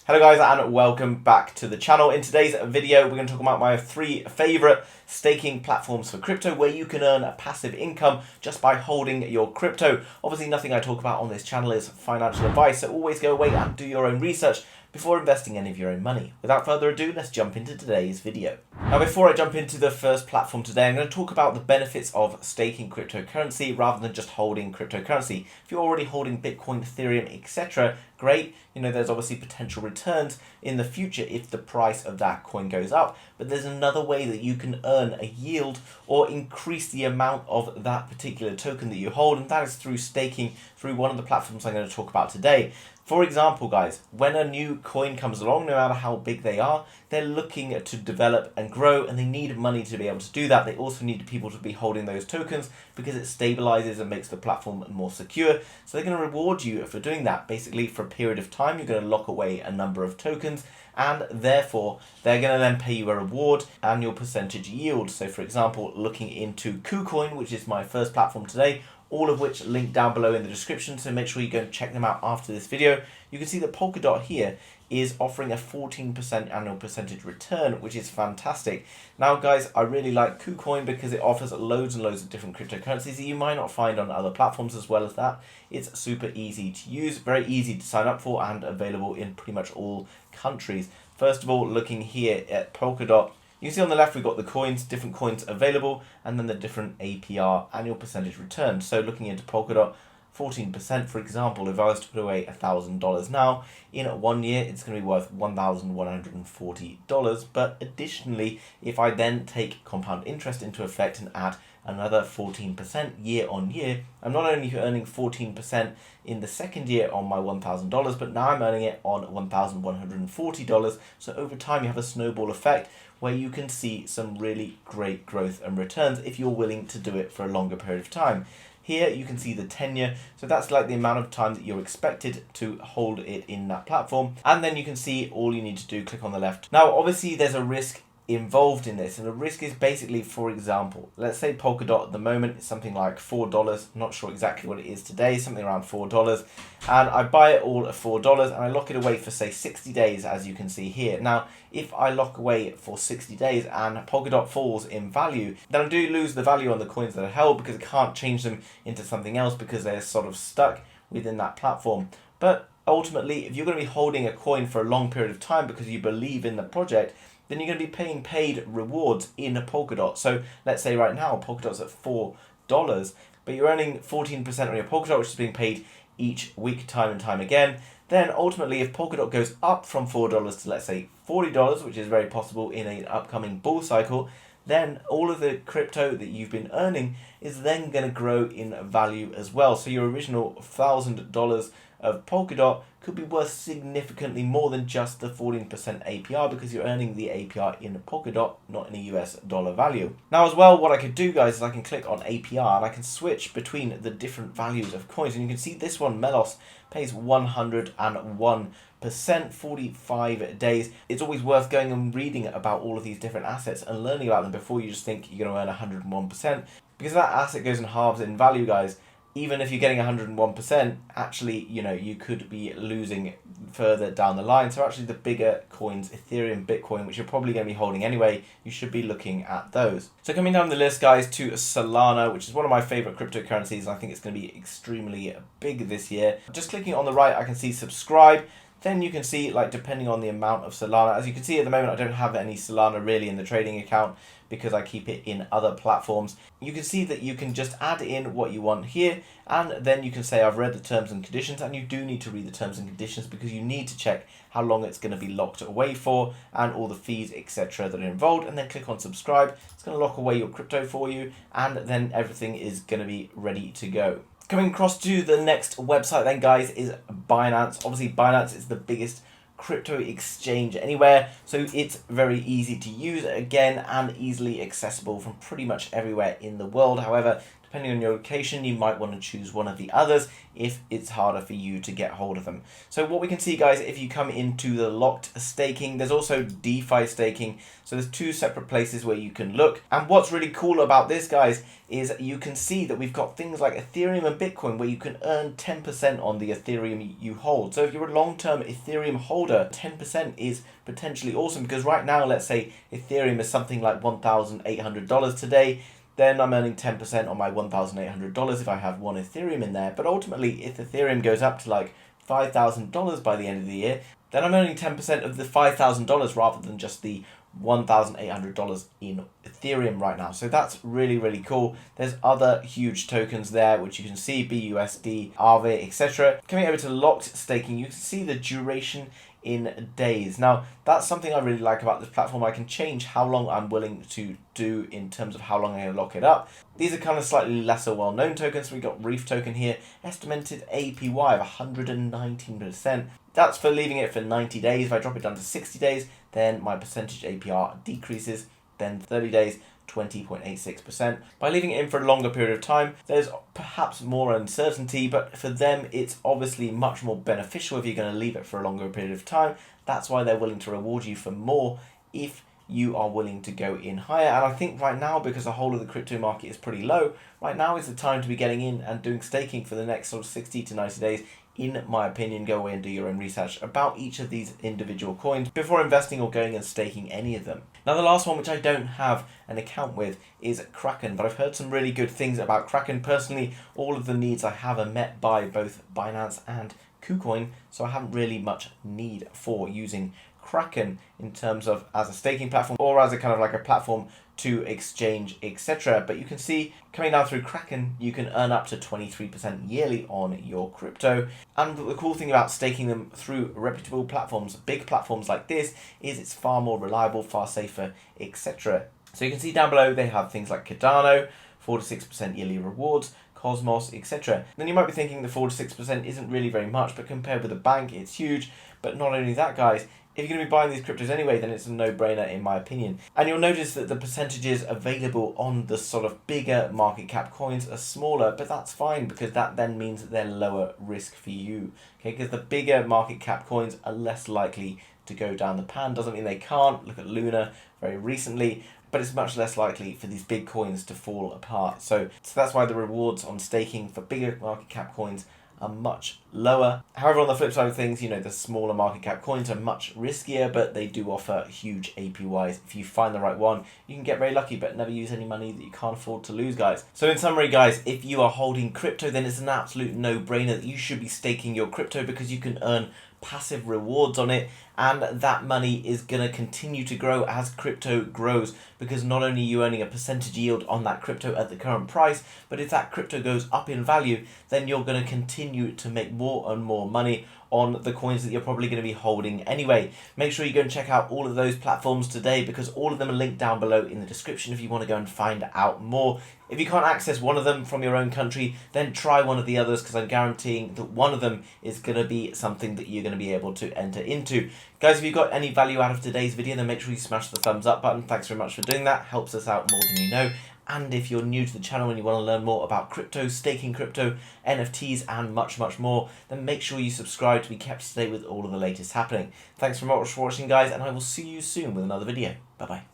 Hello guys and welcome back to the channel. In today's video we're going to talk about my 3 favorite staking platforms for crypto where you can earn a passive income just by holding your crypto. Obviously nothing I talk about on this channel is financial advice, so always go away and do your own research before investing any of your own money. Without further ado, let's jump into today's video. Now before I jump into the first platform today, I'm going to talk about the benefits of staking cryptocurrency rather than just holding cryptocurrency. If you're already holding Bitcoin, Ethereum, etc., great. There's obviously potential returns in the future if the price of that coin goes up, but there's another way that you can earn a yield or increase the amount of that particular token that you hold, and that is through staking through one of the platforms I'm going to talk about today. For example, guys, when a new coin comes along, no matter how big they are, they're looking to develop and grow, and they need money to be able to do that. They also need people to be holding those tokens because it stabilizes and makes the platform more secure. So they're going to reward you for doing that. Basically, for a period of time, you're going to lock away a number of tokens, and therefore they're going to then pay you a reward annual percentage yield. So for example, looking into Kucoin, which is my first platform today, all of which link down below in the description, so make sure you go and check them out after this video. You can see that Polkadot here is offering a 14% annual percentage return, which is fantastic. Now guys, I really like Kucoin because it offers loads and loads of different cryptocurrencies that you might not find on other platforms. As well as that, it's super easy to use, very easy to sign up for, and available in pretty much all countries. First of all, looking here at Polkadot, you can see on the left we've got the coins, different coins available, and then the different APR, annual percentage return. So looking into Polkadot, 14%, for example, if I was to put away $1,000 now, in 1 year it's going to be worth $1,140. But additionally, if I then take compound interest into effect and add another 14% year on year, I'm not only earning 14% in the second year on my $1,000, but now I'm earning it on $1,140. So over time you have a snowball effect where you can see some really great growth and returns if you're willing to do it for a longer period of time. Here you can see the tenure, so that's like the amount of time that you're expected to hold it in that platform. And then you can see all you need to do, click on the left. Now obviously there's a risk involved in this, and the risk is basically, for example, let's say Polkadot at the moment is something like $4. I'm not sure exactly what it is today, something around $4, and I buy it all at $4 and I lock it away for say 60 days, as you can see here. Now if I lock away for 60 days and Polkadot falls in value, then I do lose the value on the coins that are held because I can't change them into something else because they're sort of stuck within that platform. But ultimately, if you're going to be holding a coin for a long period of time because you believe in the project, then you're going to be paying paid rewards in a Polkadot. So let's say right now Polkadot's at $4, but you're earning 14% on your Polkadot, which is being paid each week, time and time again. Then ultimately, if Polkadot goes up from $4 to let's say $40, which is very possible in an upcoming bull cycle, then all of the crypto that you've been earning is then going to grow in value as well. So your original $1,000 of Polkadot could be worth significantly more than just the 14% APR because you're earning the APR in Polkadot, not in a US dollar value. Now as well, what I could do, guys, is I can click on APR and I can switch between the different values of coins. And you can see this one, Melos, pays 101%, 45 days. It's always worth going and reading about all of these different assets and learning about them before you just think you're going to earn 101%. Because that asset goes in halves in value, guys. Even if you're getting 101%, actually, you could be losing further down the line. So actually the bigger coins, Ethereum, Bitcoin, which you're probably going to be holding anyway, you should be looking at those. So coming down the list, guys, to Solana, which is one of my favorite cryptocurrencies. I think it's going to be extremely big this year. Just clicking on the right, I can see subscribe. Then you can see, like, depending on the amount of Solana, as you can see at the moment, I don't have any Solana really in the trading account because I keep it in other platforms. You can see that you can just add in what you want here, and then you can say I've read the terms and conditions, and you do need to read the terms and conditions because you need to check how long it's going to be locked away for and all the fees, etc. that are involved, and then click on subscribe. It's going to lock away your crypto for you, and then everything is going to be ready to go. Coming across to the next website then, guys, is Binance. Obviously, Binance is the biggest crypto exchange anywhere, so it's very easy to use again and easily accessible from pretty much everywhere in the world. However, Depending on your location, you might want to choose one of the others if it's harder for you to get hold of them. So what we can see, guys, if you come into the locked staking, there's also DeFi staking. So there's two separate places where you can look. And what's really cool about this, guys, is you can see that we've got things like Ethereum and Bitcoin where you can earn 10% on the Ethereum you hold. So if you're a long-term Ethereum holder, 10% is potentially awesome, because right now, let's say Ethereum is something like $1,800 today. Then I'm earning 10% on my $1,800 if I have one Ethereum in there. But ultimately, if Ethereum goes up to like $5,000 by the end of the year, then I'm earning 10% of the $5,000 rather than just the $1,800 in Ethereum right now. So that's really, really cool. There's other huge tokens there, which you can see, BUSD, Aave, etc. Coming over to locked staking, you can see the duration in days. Now, that's something I really like about this platform. I can change how long I'm willing to do in terms of how long I'm going to lock it up. These are kind of slightly lesser well-known tokens. We got Reef token here, estimated APY of 119%. That's for leaving it for 90 days. If I drop it down to 60 days, then my percentage APR decreases. Then 30 days, 20.86%. By leaving it in for a longer period of time, there's perhaps more uncertainty, but for them, it's obviously much more beneficial if you're going to leave it for a longer period of time. That's why they're willing to reward you for more if you are willing to go in higher. And I think right now, because the whole of the crypto market is pretty low, right now is the time to be getting in and doing staking for the next sort of 60 to 90 days. In my opinion, go away and do your own research about each of these individual coins before investing or going and staking any of them. Now, the last one, which I don't have an account with, is Kraken, but I've heard some really good things about Kraken. Personally, all of the needs I have are met by both Binance and Kucoin, so I haven't really much need for using Kraken in terms of as a staking platform or as a kind of like a platform to exchange, etc. But you can see coming down through Kraken, you can earn up to 23% yearly on your crypto. And the cool thing about staking them through reputable platforms, big platforms like this, is it's far more reliable, far safer, etc. So you can see down below they have things like Cardano, 4 to 6% yearly rewards, Cosmos, etc. Then you might be thinking the 4 to 6% isn't really very much, but compared with a bank, it's huge. But not only that, guys, if you're going to be buying these cryptos anyway, then it's a no-brainer in my opinion. And you'll notice that the percentages available on the sort of bigger market cap coins are smaller, but that's fine because that then means that they're lower risk for you. Okay, because the bigger market cap coins are less likely to go down the pan. Doesn't mean they can't. Look at Luna very recently. But it's much less likely for these big coins to fall apart. So that's why the rewards on staking for bigger market cap coins are much lower. However, on the flip side of things, you know, the smaller market cap coins are much riskier, but they do offer huge APYs. If you find the right one, you can get very lucky, but never use any money that you can't afford to lose, guys. So in summary, guys, if you are holding crypto, then it's an absolute no-brainer that you should be staking your crypto because you can earn passive rewards on it, and that money is going to continue to grow as crypto grows, because not only are you earning a percentage yield on that crypto at the current price, but if that crypto goes up in value, then you're going to continue to make more and more money on the coins that you're probably going to be holding anyway. Make sure you go and check out all of those platforms today, because all of them are linked down below in the description if you want to go and find out more. If you can't access one of them from your own country, then try one of the others, because I'm guaranteeing that one of them is going to be something that you're going to be able to enter into. Guys, if you got any value out of today's video, then make sure you smash the thumbs up button. Thanks very much for doing that. Helps us out more than you know. And if you're new to the channel and you want to learn more about crypto, staking crypto, NFTs, and much, much more, then make sure you subscribe to be kept up to date with all of the latest happening. Thanks very much for watching, guys, and I will see you soon with another video. Bye-bye.